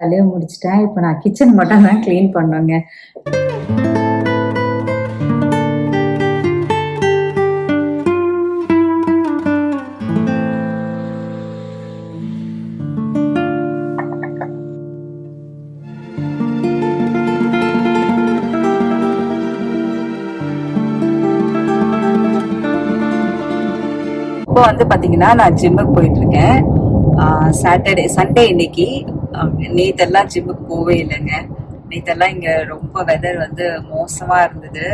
வேலையை முடிச்சிட்டேன். இப்போ நான் கிச்சன் மட்டும் தான் க்ளீன் பண்ணேங்க. இப்போ வந்து பாத்தீங்கன்னா நான் ஜிம்முக்கு போயிட்டு இருக்கேன். சண்டே இன்னைக்கு. நேத்தெல்லாம் ஜிம்முக்கு போவே இல்லைங்க. நேத்தெல்லாம் இங்க ரொம்ப வெதர் வந்து மோசமா இருந்தது.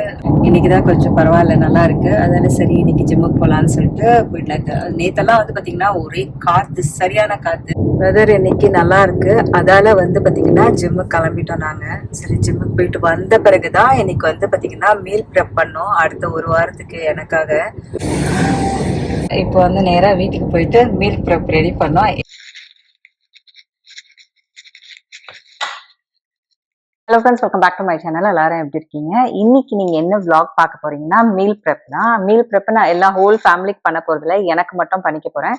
இன்னைக்குதான் கொஞ்சம் பரவாயில்ல, நல்லா இருக்கு. அதனால சரி இன்னைக்கு ஜிம்முக்கு போலான்னு சொல்லிட்டு போயிட்டு. நேத்தெல்லாம் வந்து பாத்தீங்கன்னா ஒரே காத்து, சரியான காத்து. வெதர் இன்னைக்கு நல்லா இருக்கு. அதால வந்து பாத்தீங்கன்னா ஜிம்முக்கு கிளம்பிட்டோம் நாங்க. சரி ஜிம்முக்கு போயிட்டு வந்த பிறகுதான் இன்னைக்கு வந்து பாத்தீங்கன்னா மீல் ப்ரெப் பண்ணோம் அடுத்த ஒரு வாரத்துக்கு எனக்காக. இப்போ வந்து நேரா வீட்டுக்கு போயிட்டு மீல் ப்ரெப் ரெடி பண்ணோம். Hello friends, welcome back to my channel. எல்லாரும் எப்படி இருக்கீங்க? இன்னைக்கு நீங்க என்ன vlog பார்க்க போறீங்கன்னா மீல் ப்ரெப் தான். மீல் ப்ரெப் நான் எல்லா ஹோல் ஃபேமிலிக்கு பண்ண போறதில்ல, எனக்கு மட்டும் பண்ணிக்க போறேன்.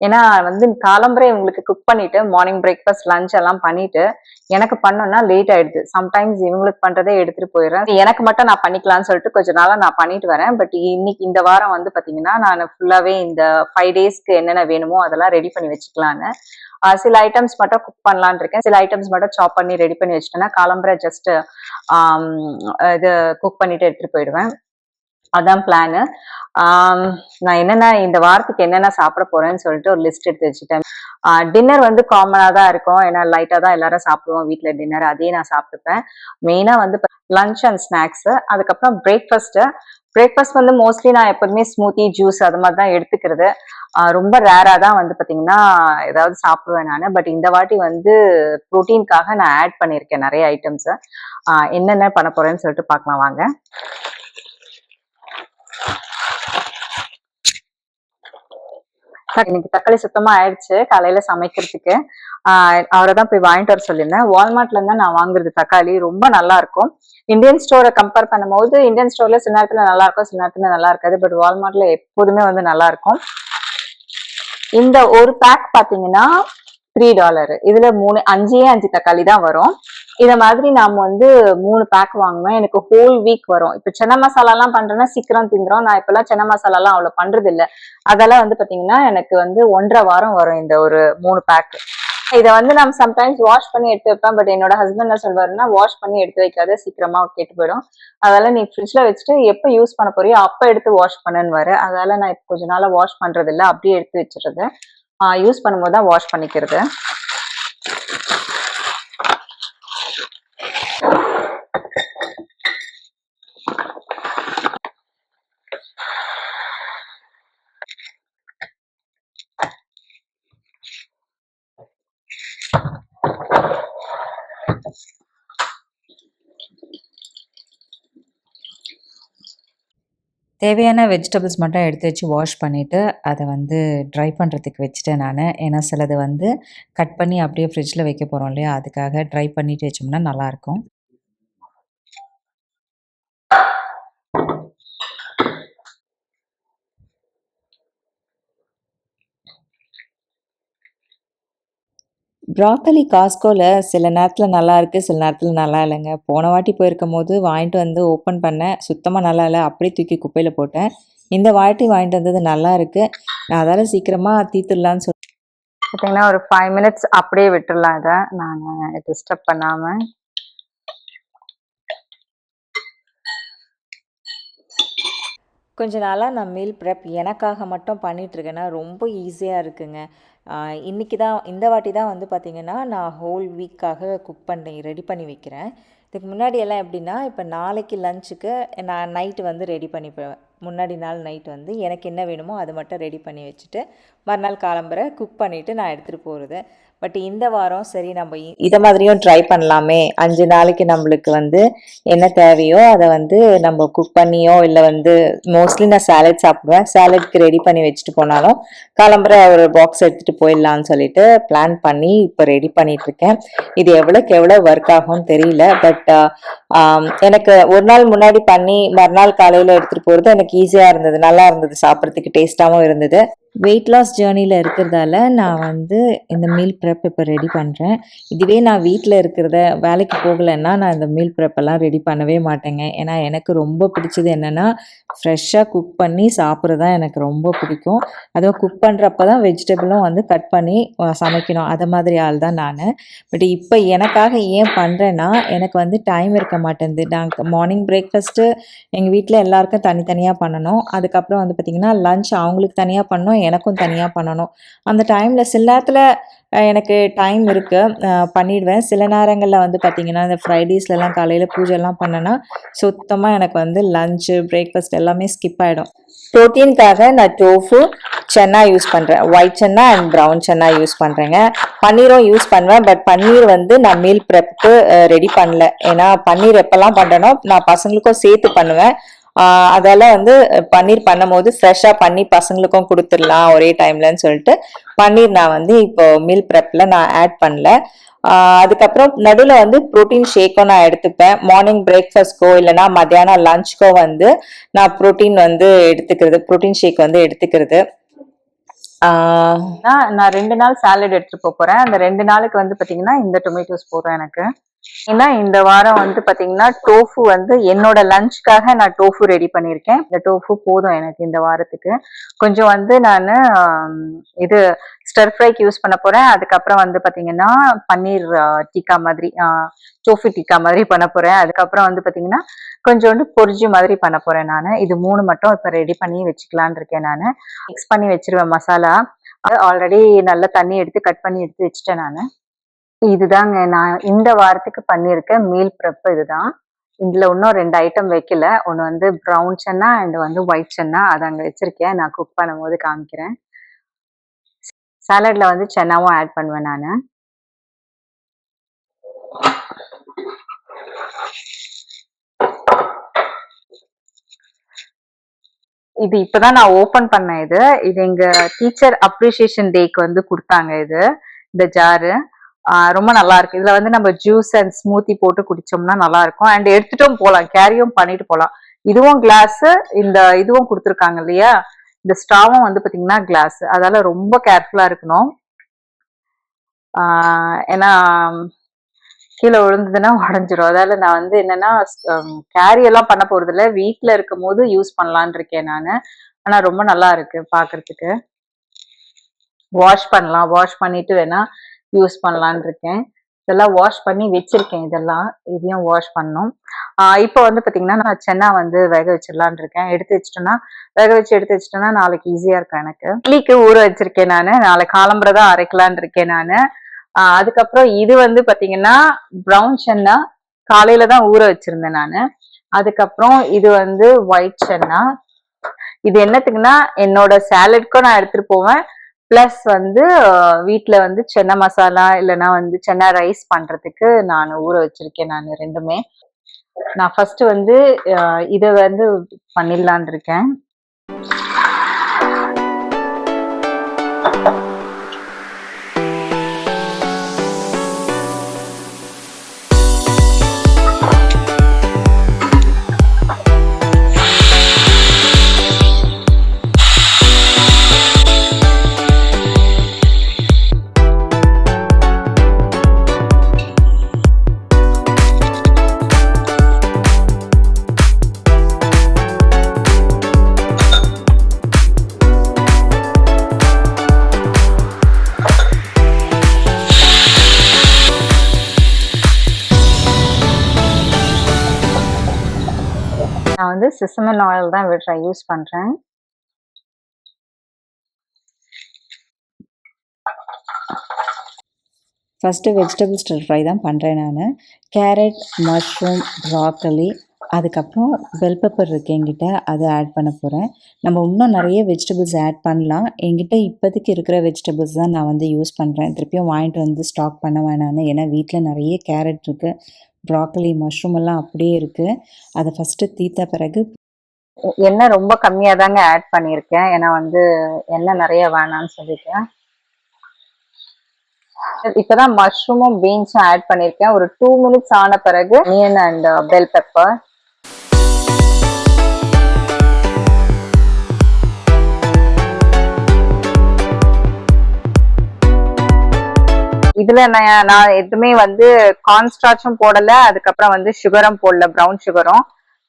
ஏன்னா வந்து காலம்பரை இவங்களுக்கு குக் பண்ணிட்டு மார்னிங் பிரேக்ஃபாஸ்ட் லஞ்ச் எல்லாம் பண்ணிட்டு எனக்கு பண்ணோம்னா லேட் ஆயிடுது. சம்டைம்ஸ் இவங்களுக்கு பண்றதே எடுத்துட்டு போயிடுறேன். எனக்கு மட்டும் நான் பண்ணிக்கலாம்னு சொல்லிட்டு கொஞ்ச நாளா நான் பண்ணிட்டு வரேன். பட் இன்னைக்கு இந்த வாரம் வந்து பாத்தீங்கன்னா நான் ஃபுல்லாவே இந்த 5 டேஸ்க்கு என்னென்ன வேணுமோ அதெல்லாம் ரெடி பண்ணி வச்சுக்கலான்னு சில ஐட்டம்ஸ் மட்டும் குக் பண்ணலான் இருக்கேன். சில ஐட்டம்ஸ் மட்டும் சாப் பண்ணி ரெடி பண்ணி வச்சுட்டேன்னா காலம்பரை ஜஸ்ட் இது குக் பண்ணிட்டு எடுத்துட்டு போயிடுவேன். அதான் பிளானு. நான் என்னென்ன இந்த வாரத்துக்கு என்னென்ன சாப்பிட போறேன்னு சொல்லிட்டு ஒரு லிஸ்ட் எடுத்து வச்சுட்டேன். டின்னர் வந்து காமனா தான் இருக்கும். ஏன்னா லைட்டா தான் எல்லாரும் சாப்பிடுவோம் வீட்டுல டின்னர். அதே நான் சாப்பிட்டுப்பேன். மெயினா வந்து லஞ்ச் அண்ட் ஸ்நாக்ஸ், அதுக்கப்புறம் பிரேக்ஃபாஸ்ட் வந்து மோஸ்ட்லி நான் எப்போதுமே ஸ்மூத்தி ஜூஸ் அது மாதிரி தான் எடுத்துக்கிறது. ரொம்ப ரேரா தான் வந்து பாத்தீங்கன்னா ஏதாவது சாப்பிடுவேன் நான். பட் இந்த வாட்டி வந்து ப்ரோட்டீன்காக நான் ஆட் பண்ணியிருக்கேன் நிறைய ஐட்டம்ஸ். என்னென்ன பண்ண போறேன்னு சொல்லிட்டு பார்க்கலாம் வாங்க. இன்னைக்கு தக்காளி சுத்தமா ஆயிடுச்சு காலையில சமைக்கிறதுக்கு. அவரை தான் போய் வாங்கிட்டு வர சொல்லியிருந்தேன். வால்மார்ட்ல இருந்தா நான் வாங்குறது தக்காளி ரொம்ப நல்லா இருக்கும். இந்தியன் ஸ்டோரை கம்பேர் பண்ணும்போது இந்தியன் ஸ்டோர்ல சில நேரத்துல நல்லா இருக்கும், சில நேரத்துல நல்லா இருக்காது. பட் வால்மார்ட்ல எப்போதுமே வந்து நல்லா இருக்கும். இந்த ஒரு பேக் பாத்தீங்கன்னா $3. இதுல 5 தக்காளி தான் வரும். இத மாதிரி நாம வந்து 3 பேக் வாங்கணும். எனக்கு ஹோல் வீக் வரும். இப்ப சென்னை மசாலா எல்லாம் பண்றேன்னா சீக்கிரம் திங்குறோம். நான் இப்ப எல்லாம் சென்னை மசாலா எல்லாம் அவ்வளவு பண்றது இல்ல. அதெல்லாம் வந்து பாத்தீங்கன்னா எனக்கு வந்து 1.5 வாரம் வரும் இந்த ஒரு 3 பேக். இதை வந்து நம்ம சம்டைம்ஸ் வாஷ் பண்ணி எடுத்து வைப்பேன். பட் என்னோட ஹஸ்பண்ட் என்ன சொல்வாருன்னா வாஷ் பண்ணி எடுத்து வைக்காத, சீக்கிரமா கெட்டு போயிடும். அதனால நீ ஃப்ரிட்ஜ்ல வச்சுட்டு எப்ப யூஸ் பண்ண போறியோ அப்ப எடுத்து வாஷ் பண்ணுன்னு. அதனால நான் இப்ப கொஞ்ச நாளா வாஷ் பண்றது இல்ல, அப்படியே எடுத்து வச்சிருது. யூஸ் பண்ணும்போது தான் வாஷ் பண்ணிக்கிறது. தேவையான வெஜிடபிள்ஸ் மட்டும் எடுத்து வச்சு வாஷ் பண்ணிவிட்டு அதை வந்து ட்ரை பண்ணுறதுக்கு வச்சுட்டேன் நான். ஏன்னா சிலது வந்து கட் பண்ணி அப்படியே ஃப்ரிட்ஜில் வைக்க போகிறோம் இல்லையா, அதுக்காக ட்ரை பண்ணிட்டு வச்சோம்னா நல்லாயிருக்கும். ப்ராக்கலி காஸ்கோவில் சில நேரத்தில் நல்லா இருக்குது, சில நேரத்தில் நல்லா இல்லைங்க. போன வாட்டி போயிருக்கும் போது வாங்கிட்டு வந்து ஓப்பன் பண்ணேன், சுத்தமாக நல்லா இல்லை, அப்படியே தூக்கி குப்பையில் போட்டேன். இந்த வாட்டி வாங்கிட்டு வந்தது நல்லா இருக்குது. நான் அதால் சீக்கிரமாக தீத்துடலான்னு சொல்லி பார்த்தீங்கன்னா ஒரு 5 மினிட்ஸ் அப்படியே விட்டுடலாம். இதை நான் டிஸ்டர்ப் பண்ணாமல். கொஞ்ச நாளாக நான் மீல் ப்ரெப் எனக்காக மட்டும் பண்ணிகிட்ருக்கேன்னா ரொம்ப ஈஸியாக இருக்குங்க. இன்றைக்கி தான் இந்த வாட்டி தான் வந்து பார்த்திங்கன்னா நான் ஹோல் வீக்காக குக் பண்ணி ரெடி பண்ணி வைக்கிறேன். இதுக்கு முன்னாடி எல்லாம் எப்படின்னா, இப்போ நாளைக்கு லஞ்சுக்கு நான் நைட்டு வந்து ரெடி பண்ணிப்பேன். முன்னாடி நாள் நைட் வந்து எனக்கு என்ன வேணுமோ அது மட்டும் ரெடி பண்ணி வச்சுட்டு மறுநாள் காலம்பரை குக் பண்ணிவிட்டு நான் எடுத்துகிட்டு போகிறது. பட் இந்த வாரம் சரி நம்ம இதை மாதிரியும் ட்ரை பண்ணலாமே, 5 நாளைக்கு நம்மளுக்கு வந்து என்ன தேவையோ அதை வந்து நம்ம குக் பண்ணியோ இல்லை வந்து மோஸ்ட்லி நான் சாலட் சாப்பிடுவேன், சாலட்க்கு ரெடி பண்ணி வச்சுட்டு போனாலும் காலம்பரை ஒரு பாக்ஸ் எடுத்துகிட்டு போயிடலான்னு சொல்லிட்டு பிளான் பண்ணி இப்போ ரெடி பண்ணிகிட்ருக்கேன். இது எவ்வளோக்கு எவ்வளோ ஒர்க் ஆகும்னு தெரியல. பட் எனக்கு ஒரு நாள் முன்னாடி பண்ணி மறுநாள் காலையில் எடுத்துகிட்டு போகிறது எனக்கு ஈஸியாக இருந்தது, நல்லா இருந்தது, சாப்பிட்றதுக்கு டேஸ்ட்டாகவும் இருந்தது. வெயிட் லாஸ் ஜேர்னியில் இருக்கிறதால நான் வந்து இந்த மீல் ப்ரெப் இப்போ ரெடி பண்ணுறேன். இதுவே நான் வீட்டில் இருக்கிறத வேலைக்கு போகலைன்னா நான் இந்த மீல் ப்ரெப்பெல்லாம் ரெடி பண்ணவே மாட்டேங்க. ஏன்னா எனக்கு ரொம்ப பிடிச்சது என்னென்னா ஃப்ரெஷ்ஷாக குக் பண்ணி சாப்பிட்றது தான் எனக்கு ரொம்ப பிடிக்கும். அதுவும் குக் பண்ணுறப்ப தான் வெஜிடபிளும் வந்து கட் பண்ணி சமைக்கணும். அதை மாதிரி ஆள் தான் நான். பட் இப்போ எனக்காக ஏன் பண்ணுறேன்னா எனக்கு வந்து டைம் இருக்க மாட்டேங்குது. நாங்கள் மார்னிங் பிரேக்ஃபாஸ்ட்டு எங்கள் வீட்டில் எல்லாருக்கும் தனித்தனியாக பண்ணணும். அதுக்கப்புறம் வந்து பார்த்திங்கன்னா லன்ச் அவங்களுக்கு தனியாக பண்ணணும், எனக்கும் தனியாக பண்ணணும். அந்த டைமில் சில நேரத்தில் எனக்கு டைம் இருக்குது, பண்ணிடுவேன். சில நேரங்களில் வந்து பார்த்திங்கன்னா இந்த ஃப்ரைடேஸ்லலாம் காலையில் பூஜைலாம் பண்ணேன்னா சுத்தமாக எனக்கு வந்து லஞ்சு பிரேக்ஃபாஸ்ட் எல்லாமே ஸ்கிப் ஆகிடும். ப்ரோட்டீனுக்காக நான் டோஃபு சென்னா யூஸ் பண்ணுறேன். White chana and brown chana use பண்ணுறேங்க. பன்னீரும் யூஸ் பண்ணுவேன். பட் பன்னீர் வந்து நான் மீல் ப்ரெப்புக்கு ரெடி பண்ணல. ஏன்னா பன்னீர் எப்போல்லாம் பண்ணுறேனோ நான் பசங்களுக்கும் சேர்த்து பண்ணுவேன். அதெல்லாம் வந்து பன்னீர் பண்ணும் போது ஃப்ரெஷ்ஷாக பண்ணி பசங்களுக்கும் கொடுத்துடலாம் ஒரே டைம்லன்னு சொல்லிட்டு பன்னீர் நான் வந்து இப்போ மீல் ப்ரெப்பில் நான் ஆட் பண்ணல. அதுக்கப்புறம் நடுவில் வந்து ப்ரோட்டீன் ஷேக்கும் நான் எடுத்துப்பேன். மார்னிங் பிரேக்ஃபாஸ்ட்க்கோ இல்லைனா மத்தியானம் லஞ்சுக்கோ வந்து நான் ப்ரோட்டீன் வந்து எடுத்துக்கிறது, ப்ரோட்டீன் ஷேக் வந்து எடுத்துக்கிறது. நான் 2 நாள் சாலட் எடுத்துட்டு போறேன். அந்த 2 நாளுக்கு வந்து பாத்தீங்கன்னா இந்த டொமேட்டோஸ் போடுறேன் எனக்கு. ஏன்னா இந்த வாரம் வந்து பாத்தீங்கன்னா டோஃபு வந்து என்னோட லஞ்சுக்காக நான் டோஃபு ரெடி பண்ணியிருக்கேன். இந்த டோஃபு போதும் எனக்கு இந்த வாரத்துக்கு. கொஞ்சம் வந்து நான் இது ஸ்டர் ஃப்ரைக்கு யூஸ் பண்ண போறேன். அதுக்கப்புறம் வந்து பாத்தீங்கன்னா பன்னீர் டிக்கா மாதிரி டோஃபு டிக்கா மாதிரி பண்ண போறேன். அதுக்கப்புறம் வந்து பாத்தீங்கன்னா கொஞ்சோண்டு பொரிஜி மாதிரி பண்ண போறேன் நான். இது 3 மட்டும் இப்ப ரெடி பண்ணி வச்சுக்கலான் இருக்கேன் நான். மிக்ஸ் பண்ணி வச்சிருவேன் மசாலா. ஆல்ரெடி நல்லா தண்ணி எடுத்து கட் பண்ணி எடுத்து வச்சுட்டேன் நான். இதுதாங்க நான் இந்த வாரத்துக்கு பண்ணியிருக்க மீல் ப்ரெப் இதுதான். இதுல இன்னும் 2 ஐட்டம் வைக்கல. ஒன்று வந்து ப்ரௌன் சென்னா அண்ட் வந்து ஒயிட் சென்னா அது அங்கே வச்சிருக்கேன். நான் குக் பண்ணும்போது காமிக்கிறேன். சாலட்ல வந்து சென்னாவும் ஆட் பண்ணுவேன் நான். இது இப்பதான் நான் ஓபன் பண்ணேன். இது எங்க டீச்சர் அப்ரிசியேஷன் டேக்கு வந்து கொடுத்தாங்க. இந்த ஜாரு ரொம்ப நல்லா இருக்கு. இதுல வந்து நம்ம ஜூஸ் அண்ட் ஸ்மூத்தி போட்டு குடிச்சோம்னா நல்லா இருக்கும். அண்ட் எடுத்துட்டும் போகலாம், கேரியும் பண்ணிட்டு போகலாம். இதுவும் கிளாஸ், இந்த இதுவும் கொடுத்துருக்காங்க இல்லையா, இந்த ஸ்ட்ராவும் வந்து பாத்தீங்கன்னா கிளாஸ். அதால ரொம்ப கேர்ஃபுல்லா இருக்கணும். ஏன்னா கீழே விழுந்ததுன்னா உடஞ்சிரும். அதால நான் வந்து என்னன்னா கேரி எல்லாம் பண்ண போறது இல்லை, வீட்டுல இருக்கும் போது யூஸ் பண்ணலான் இருக்கேன் நான். ஆனா ரொம்ப நல்லா இருக்கு பாக்குறதுக்கு. வாஷ் பண்ணலாம், வாஷ் பண்ணிட்டு வேணா யூஸ் பண்ணலான் இருக்கேன். இதெல்லாம் வாஷ் பண்ணி வச்சிருக்கேன். இதையும் வாஷ் பண்ணணும். இப்போ வந்து பாத்தீங்கன்னா நான் சென்னா வந்து வேக வச்சிடலான் இருக்கேன். எடுத்து வச்சுட்டோன்னா நாளைக்கு ஈஸியா இருக்கும் எனக்கு. இட்லிக்கு ஊற வச்சிருக்கேன் நான். நாளைக்கு காலம்புறதான் அரைக்கலான் இருக்கேன் நான். அதுக்கப்புறம் இது வந்து பாத்தீங்கன்னா ப்ரௌன் சென்னா காலையில தான் ஊற வச்சிருந்தேன் நான். அதுக்கப்புறம் இது வந்து ஒயிட் சென்னா. இது என்னத்துக்குன்னா என்னோட சாலட்க்கும் நான் எடுத்துட்டு போவேன். பிளஸ் வந்து வீட்டுல வந்து சென்னா மசாலா இல்லைன்னா வந்து சென்னா ரைஸ் பண்றதுக்கு நான் ஊற வச்சிருக்கேன் நான் ரெண்டுமே. நான் ஃபர்ஸ்ட் வந்து இதை வந்து பண்ணிடலான் இருக்கேன். நான் வந்து சிசமன் ஆயில் தான் யூஸ் பண்றேன். ஃபஸ்ட்டு வெஜிடபிள் ஸ்டர் ஃப்ரை தான் பண்ணுறேன் நான். கேரட், மஷ்ரூம், ப்ராக்கலி, அதுக்கப்புறம் பெல் பெப்பர் இருக்குது என்கிட்ட, அதை ஆட் பண்ண போகிறேன். நம்ம இன்னும் நிறைய வெஜிடபிள்ஸ் ஆட் பண்ணலாம். என்கிட்ட இப்போதைக்கு இருக்கிற வெஜிடபிள்ஸ் தான் நான் வந்து யூஸ் பண்ணுறேன். திருப்பியும் வாங்கிட்டு வந்து ஸ்டாக் பண்ண வேணான்னு. ஏன்னா வீட்டில் நிறைய கேரட் இருக்குது, ப்ராக்கலி, மஷ்ரூம் எல்லாம் அப்படியே இருக்குது. அதை ஃபஸ்ட்டு தீர்த்த பிறகு எண்ணெய் ரொம்ப கம்மியாக தாங்க ஆட் பண்ணியிருக்கேன். ஏன்னா வந்து எண்ணெய் நிறைய வேணான்னு சொல்லிட்டேன். இப்பதான் மஷ்ரூமும் பீன்ஸும் ஆட் பண்ணிருக்கேன். ஒரு 2 minutes ஆன பிறகு ஆனியன் அண்ட் பெல் பெப்பர். இதுல நான் எதுவுமே வந்து கார்ன்ஸ்டார்ச்சும் போடல, அதுக்கப்புறம் வந்து சுகரும் போடல, ப்ரௌன் சுகரும்.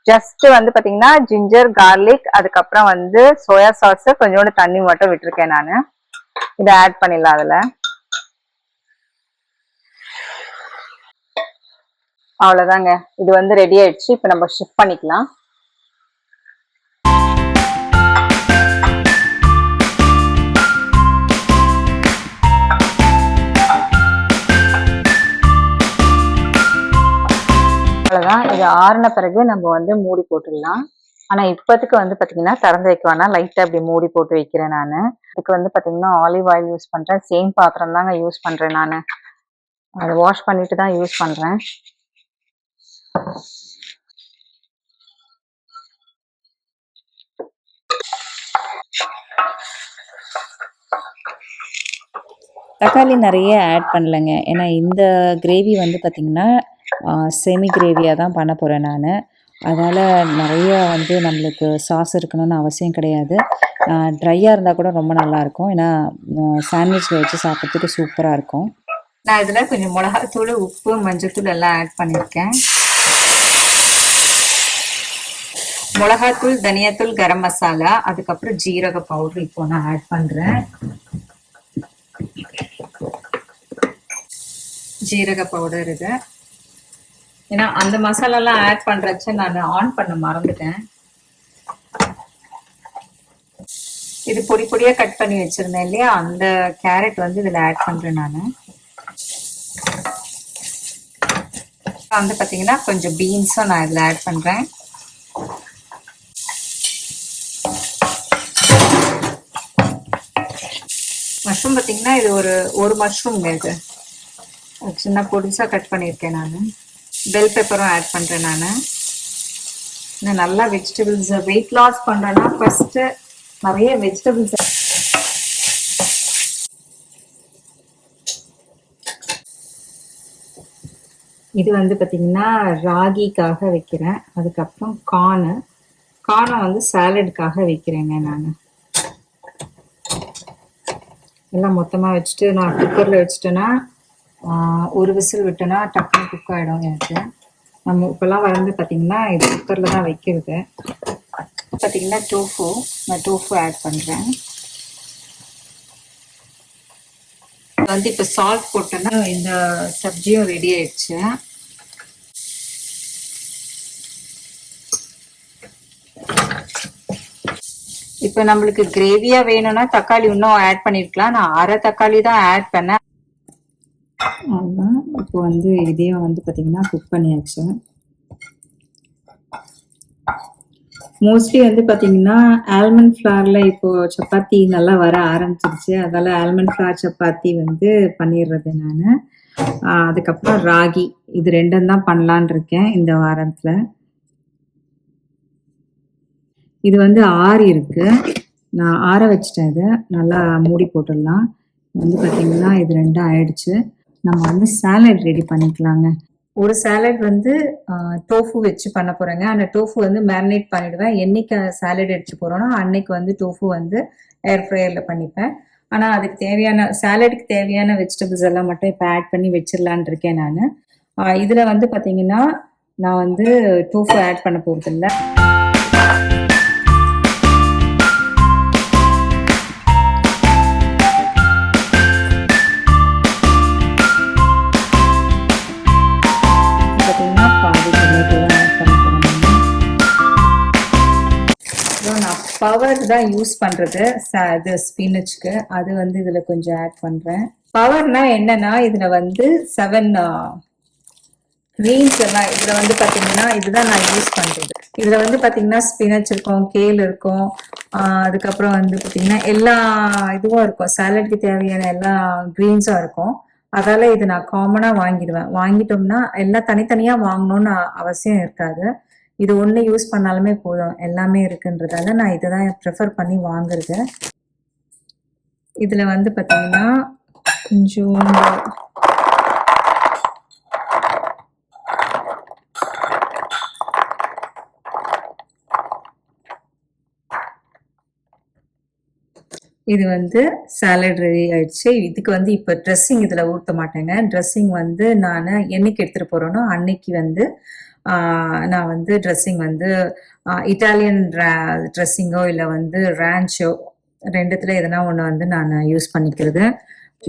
ஜஸ்ட் வந்து பாத்தீங்கன்னா ஜிஞ்சர், கார்லிக், அதுக்கப்புறம் வந்து சோயா சாஸ், கொஞ்சோண்டு தண்ணி மட்டும் விட்டுருக்கேன் நானு. இதை ஆட் பண்ணிடலாம் அதுல. அவ்வளவுதாங்க, இது வந்து ரெடி ஆயிடுச்சு. இப்ப நம்ம ஷிஃப்ட் பண்ணிக்கலாம். அவ்வளவுதான். இது ஆறின பிறகு நம்ம வந்து மூடி போட்டுடலாம். ஆனா இப்போதைக்கு வந்து பாத்தீங்கன்னா திறந்து வைக்க வேணாம், லைட்டா அப்படி மூடி போட்டு வைக்கிறேன் நானு. இதுக்கு வந்து பாத்தீங்கன்னா ஆலிவ் ஆயில் யூஸ் பண்றேன். சேம் பாத்திரம் தாங்க யூஸ் பண்றேன் நானு. அதை வாஷ் பண்ணிட்டு தான் யூஸ் பண்றேன். தக்காளி நிறைய ஆட் பண்ணலைங்க. ஏன்னா இந்த கிரேவி வந்து பார்த்திங்கன்னா செமி கிரேவியாக தான் பண்ண போகிறேன் நான். அதால் நிறைய வந்து நம்மளுக்கு சாஸ் இருக்கணும்னு அவசியம் கிடையாது. ட்ரையாக இருந்தால் கூட ரொம்ப நல்லாயிருக்கும். ஏன்னா சாண்ட்விச்சில் வச்சு சாப்பிட்றதுக்கு சூப்பராக இருக்கும். நான் இதில் கொஞ்சம் மிளகாத்தூள், உப்பு, மஞ்சத்தூள் எல்லாம் ஆட் பண்ணியிருக்கேன். மிளகாத்தூள், தனியாத்தூள், கரம் மசாலா, அதுக்கப்புறம் ஜீரக பவுடர் இப்போ நான் ஆட் பண்ணுறேன். ஜீரக பவுடர் இது. ஏன்னா அந்த மசாலாலாம் ஆட் பண்றச்ச நான் ஆன் பண்ண மறந்துட்டேன். இது பொடி பொடியா கட் பண்ணி வச்சிருந்தேன் இல்லையா, அந்த கேரட் வந்து இதுல ஆட் பண்றேன் நான். வந்து பாத்தீங்கன்னா கொஞ்சம் பீன்ஸும் நான் இதுல ஆட் பண்றேன். மஷ்ரூம் பாத்தீங்கன்னா இது ஒரு மஷ்ரூம் இது சின்ன பொடிசா கட் பண்ணியிருக்கேன் நான். பெல் பெப்பரும் ஆட் பண்றேன் நான். நல்லா வெஜிடபிள்ஸ் வெயிட் லாஸ் பண்றேன்னா ஃபர்ஸ்ட் நிறைய வெஜிடபிள்ஸ். இது வந்து பாத்தீங்கன்னா ராகிக்காக வைக்கிறேன். அதுக்கப்புறம் கார்னை வந்து சாலடுக்காக வைக்கிறேங்க நான். எல்லாம் மொத்தமா வச்சுட்டு நான் குக்கர்ல வச்சுட்டேன்னா ஒரு விசில் விட்டேன்னா டக்குன்னு குக் ஆகிடும் எனக்கு. நம்ம இப்போல்லாம் வந்து பார்த்தீங்கன்னா இது குக்கரில் தான் வைக்கிறது. பார்த்தீங்கன்னா நான் டோஃபு ஆட் பண்ணுறேன். வந்து இப்போ சால்ட் போட்டேன்னா இந்த சப்ஜியும் ரெடி ஆயிடுச்சு. இப்போ நம்மளுக்கு கிரேவியா வேணும்னா தக்காளி இன்னும் ஆட் பண்ணிருக்கலாம். நான் அரை தக்காளி தான் ஆட் பண்ணேன். அதுதான் இப்போ வந்து இதையும் வந்து பார்த்தீங்கன்னா குக் பண்ணியாச்சு. மோஸ்ட்லி வந்து பார்த்தீங்கன்னா ஆல்மண்ட் ஃப்ளார்ல இப்போ சப்பாத்தி நல்லா வர ஆரம்பிச்சிருச்சு. அதால ஆல்மண்ட் ஃப்ளார் சப்பாத்தி வந்து பண்ணிடுறது நான். அதுக்கப்புறம் ராகி, இது ரெண்டும் தான் பண்ணலான் இருக்கேன் இந்த வாரத்துல. இது வந்து ஆறி இருக்கு, நான் ஆற வச்சுட்டேன். இதை நல்லா மூடி போட்டுடலாம். வந்து பார்த்தீங்கன்னா இது ரெண்டும் ஆயிடுச்சு. நம்ம வந்து சாலட் ரெடி பண்ணிக்கலாங்க. ஒரு சாலட் வந்து டோஃபு வச்சு பண்ண போறேங்க. அந்த டோஃபு வந்து மேரினேட் பண்ணிடுவேன். என்னைக்கு சாலட் எடுத்து போறோம்னா அன்னைக்கு வந்து டோஃபு வந்து ஏர் ஃப்ரையர்ல பண்ணிப்பேன். ஆனால் அதுக்கு தேவையான சாலடுக்கு தேவையான வெஜிடபிள்ஸ் எல்லாம் மட்டும் இப்போ ஆட் பண்ணி வச்சிடலான் இருக்கேன் நான். இதில் வந்து பார்த்தீங்கன்னா நான் வந்து டோஃபு ஆட் பண்ண போகிறது இல்லை. பவர் தான் யூஸ் பண்றது இது ஸ்பினச்சுக்கு. அது வந்து இதுல கொஞ்சம் ஆட் பண்றேன். பவர்னா என்னன்னா இதுல வந்து 7 கிரீன்ஸ் எல்லாம் இதுல வந்து பாத்தீங்கன்னா இதுதான் நான் யூஸ் பண்றது. இதுல வந்து பாத்தீங்கன்னா ஸ்பினச் இருக்கும், கேல் இருக்கும், அதுக்கப்புறம் வந்து பாத்தீங்கன்னா எல்லா இதுவும் இருக்கும். சாலட்க்கு தேவையான எல்லா கிரீன்ஸும் இருக்கும். அதால இது நான் காமனா வாங்கிடுவேன். வாங்கிட்டோம்னா எல்லாம் தனித்தனியா வாங்கணும்னு அவசியம் இருக்காது. இது ஒன்று யூஸ் பண்ணாலுமே போதும், எல்லாமே இருக்குன்றதால நான் இதை தான் ப்ரிஃபர் பண்ணி வாங்குறது. இதில் வந்து பார்த்தீங்கன்னா கொஞ்சம் இது வந்து சாலட் ரெடி ஆயிடுச்சு. இதுக்கு வந்து இப்போ ட்ரெஸ்ஸிங் இதில் ஊற்ற மாட்டேங்க. ட்ரெஸ்ஸிங் வந்து நான் என்னைக்கு எடுத்துகிட்டு போகிறேனோ அன்னைக்கு வந்து நான் வந்து ட்ரெஸ்ஸிங் வந்து இட்டாலியன் ட்ரெஸ்ஸிங்கோ இல்லை வந்து ரேன்ச்சோ ரெண்டுத்துல எதனா ஒன்று வந்து நான் யூஸ் பண்ணிக்கிறது.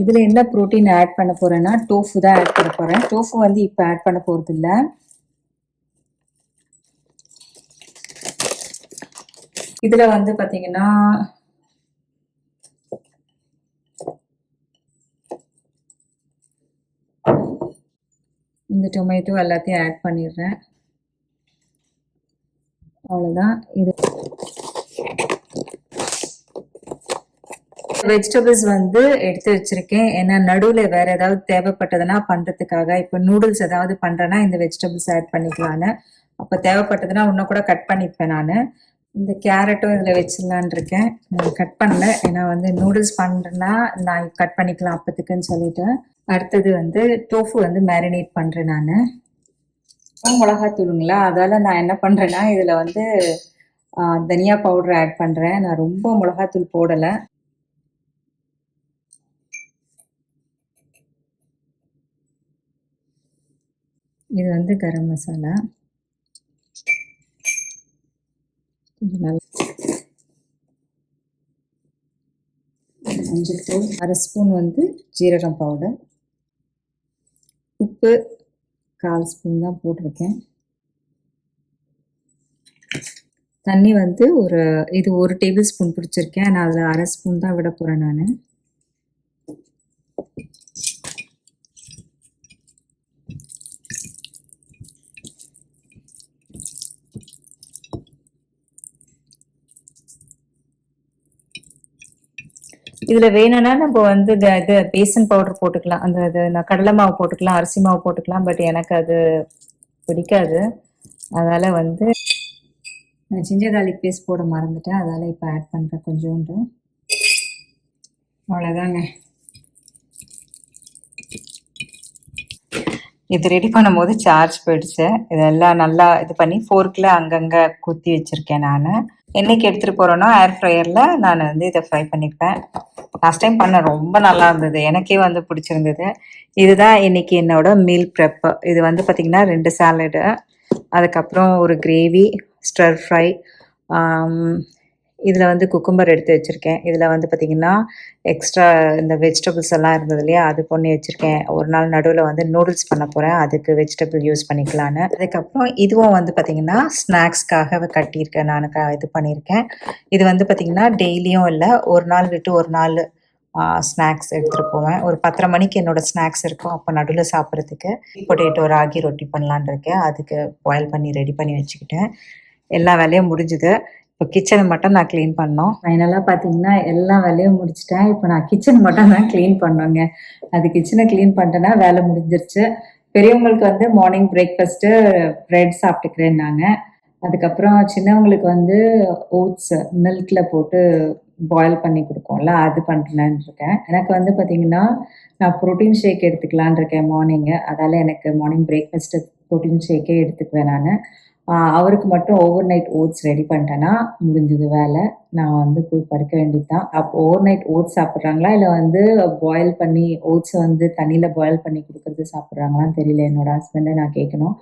இதில் என்ன ப்ரோட்டீன் ஆட் பண்ண போகிறேன்னா டோஃபு தான் ஆட் பண்ண போகிறேன். டோஃபு வந்து இப்போ ஆட் பண்ண போகிறது இல்லை. இதில் வந்து பார்த்தீங்கன்னா இந்த டொமேட்டோ எல்லாத்தையும் ஆட் பண்ணிடுறேன். அவ்வளோதான். இது வெஜிடபிள்ஸ் வந்து எடுத்து வச்சிருக்கேன். ஏன்னா நடுவில் வேற ஏதாவது தேவைப்பட்டதுன்னா பண்ணுறதுக்காக இப்போ நூடுல்ஸ் ஏதாவது பண்ணுறேன்னா இந்த வெஜிடபிள்ஸ் ஆட் பண்ணிக்கலான்னு. அப்போ தேவைப்பட்டதுன்னா இன்னும் கூட கட் பண்ணிப்பேன் நான். இந்த கேரட்டும் இதில் வச்சிடலான் இருக்கேன். நான் கட் பண்ணல, ஏன்னா வந்து நூடுல்ஸ் பண்ணுறேன்னா நான் கட் பண்ணிக்கலாம் அப்பத்துக்குன்னு சொல்லிட்டு. அடுத்தது வந்து டோஃபு வந்து மேரினேட் பண்ணுறேன் நான். மிளகாத்தூளுங்களா, அதால் நான் என்ன பண்ணுறேன்னா இதில் வந்து தனியா பவுடர் ஆட் பண்ணுறேன். நான் ரொம்ப மிளகாத்தூள் போடலை. இது வந்து கரம் மசாலா. மஞ்சள் தூள் 1/2 ஸ்பூன் வந்து ஜீரகம் பவுடர், உப்பு 1/4 ஸ்பூன் தான் போட்டிருக்கேன். தண்ணி வந்து இது 1 டேபிள் ஸ்பூன் பிடிச்சிருக்கேன். நான் அதில் 1/2 ஸ்பூன் தான் விட போகிறேன் நான். இதில் வேணும்னா நம்ம வந்து இது பேசன் பவுடர் போட்டுக்கலாம். நான் கடலை மாவு போட்டுக்கலாம், அரிசி மாவு போட்டுக்கலாம். பட் எனக்கு அது பிடிக்காது. அதனால் வந்து நான் ஜிஞ்சர் கார்லிக் பேஸ்ட் போட மறந்துட்டேன். அதால் இப்போ ஆட் பண்ணுறேன் கொஞ்சோண்டு. அவ்வளோதாங்க. இது ரெடி பண்ணும்போது சார்ஜ் போயிடுச்சு. இதெல்லாம் நல்லா இது பண்ணி ஃபோர்க்கில் அங்கங்கே குத்தி வச்சுருக்கேன் நான். என்னைக்கு எடுத்துகிட்டு போகிறேனோ ஏர் ஃப்ரையரில் நான் வந்து இதை ஃப்ரை பண்ணிப்பேன். லாஸ்ட் டைம் பண்ண ரொம்ப நல்லா இருந்தது, எனக்கே வந்து பிடிச்சிருந்தது. இதுதான் இன்னைக்கு என்னோட மீல் ப்ரெப்பு. இது வந்து பார்த்திங்கன்னா 2 சாலடு, அதுக்கப்புறம் ஒரு கிரேவி, ஸ்டர் ஃப்ரை. இதில் வந்து குக்கும்பர் எடுத்து வச்சுருக்கேன். இதில் வந்து பார்த்திங்கன்னா எக்ஸ்ட்ரா இந்த வெஜிடபிள்ஸ் எல்லாம் இருந்தது இல்லையா, அது பண்ணி வச்சுருக்கேன். ஒரு நாள் நடுவில் வந்து நூடுல்ஸ் பண்ண போகிறேன், அதுக்கு வெஜிடபிள் யூஸ் பண்ணிக்கலான்னு. அதுக்கப்புறம் இதுவும் வந்து பார்த்திங்கன்னா ஸ்நாக்ஸ்க்காக கட்டியிருக்கேன் நான், இது பண்ணியிருக்கேன். இது வந்து பார்த்திங்கன்னா டெய்லியும் இல்லை, ஒரு நாள் விட்டு ஒரு நாள் ஸ்நாக்ஸ் எடுத்துகிட்டு போவேன். ஒரு 10:30 மணிக்கு என்னோடய ஸ்நாக்ஸ் இருக்கும், அப்போ நடுவில் சாப்பிட்றதுக்கு பொட்டேட்டோ ராகி ரொட்டி பண்ணலான் இருக்கேன். அதுக்கு பாயில் பண்ணி ரெடி பண்ணி வச்சுக்கிட்டேன். எல்லா வேலையும் முடிஞ்சுது. இப்போ கிச்சனை மட்டும் நான் க்ளீன் பண்ணோம். ஃபைனலாக பார்த்தீங்கன்னா எல்லா வேலையும் முடிச்சிட்டேன். இப்போ நான் கிச்சன் மட்டும் தான் க்ளீன் பண்ணோங்க. அது கிச்சனை க்ளீன் பண்ணிட்டேன்னா வேலை முடிஞ்சிருச்சு. பெரியவங்களுக்கு வந்து மார்னிங் பிரேக்ஃபாஸ்ட்டு ப்ரெட் சாப்பிட்டுக்கிறேன் நாங்கள். அதுக்கப்புறம் சின்னவங்களுக்கு வந்து ஓட்ஸ் மில்கில் போட்டு பாயில் பண்ணி கொடுப்போம்ல, அது பண்ணுறேன்னு இருக்கேன். எனக்கு வந்து பார்த்திங்கன்னா நான் ப்ரோட்டீன் ஷேக் எடுத்துக்கலான் இருக்கேன் மார்னிங்கு. அதால் எனக்கு மார்னிங் பிரேக்ஃபாஸ்ட்டு ப்ரோட்டீன் ஷேக்கே எடுத்துக்குவேன் நான். அவருக்கு மட்டும் ஓவர் நைட் ஓட்ஸ் ரெடி பண்ணிட்டேன்னா முடிஞ்சது வேலை. நான் வந்து போய் படுக்க வேண்டியது தான். அப்போ ஓவர் நைட் ஓட்ஸ் சாப்பிட்றாங்களா, இல்லை வந்து பாயில் பண்ணி ஓட்ஸை வந்து தண்ணியில் பாயில் பண்ணி கொடுக்குறது சாப்பிட்றாங்களான்னு தெரியல. என்னோடய ஹஸ்பண்டை நான் கேட்கணும்.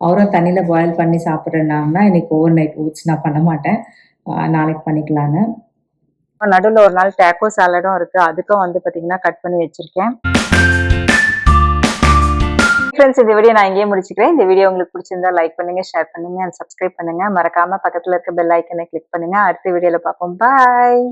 அவரும் தண்ணியில் பாயில் பண்ணி சாப்பிட்றேன்னாங்கன்னா இன்றைக்கி ஓவர் நைட் ஓட்ஸ் நான் பண்ண மாட்டேன், நாளைக்கு பண்ணிக்கலான்னு. நடுவில் ஒரு நாள் டேக்கோ சாலடும் இருக்குது, அதுக்கும் வந்து பார்த்திங்கன்னா கட் பண்ணி வச்சுருக்கேன். ஃப்ரெண்ட்ஸ், இந்த வீடியோ நான் இங்கேயே முடிச்சுக்கிறேன். இந்த வீடியோ உங்களுக்கு பிடிச்சிருந்தா லைக் பண்ணுங்க, ஷேர் பண்ணுங்க, அண்ட் சப்ஸ்கிரைப் பண்ணுங்க. மறக்காம பக்கத்தில் இருக்க பெல் ஐக்கனை கிளிக் பண்ணுங்க. அடுத்த வீடியோவில் பார்ப்போம். பாய்.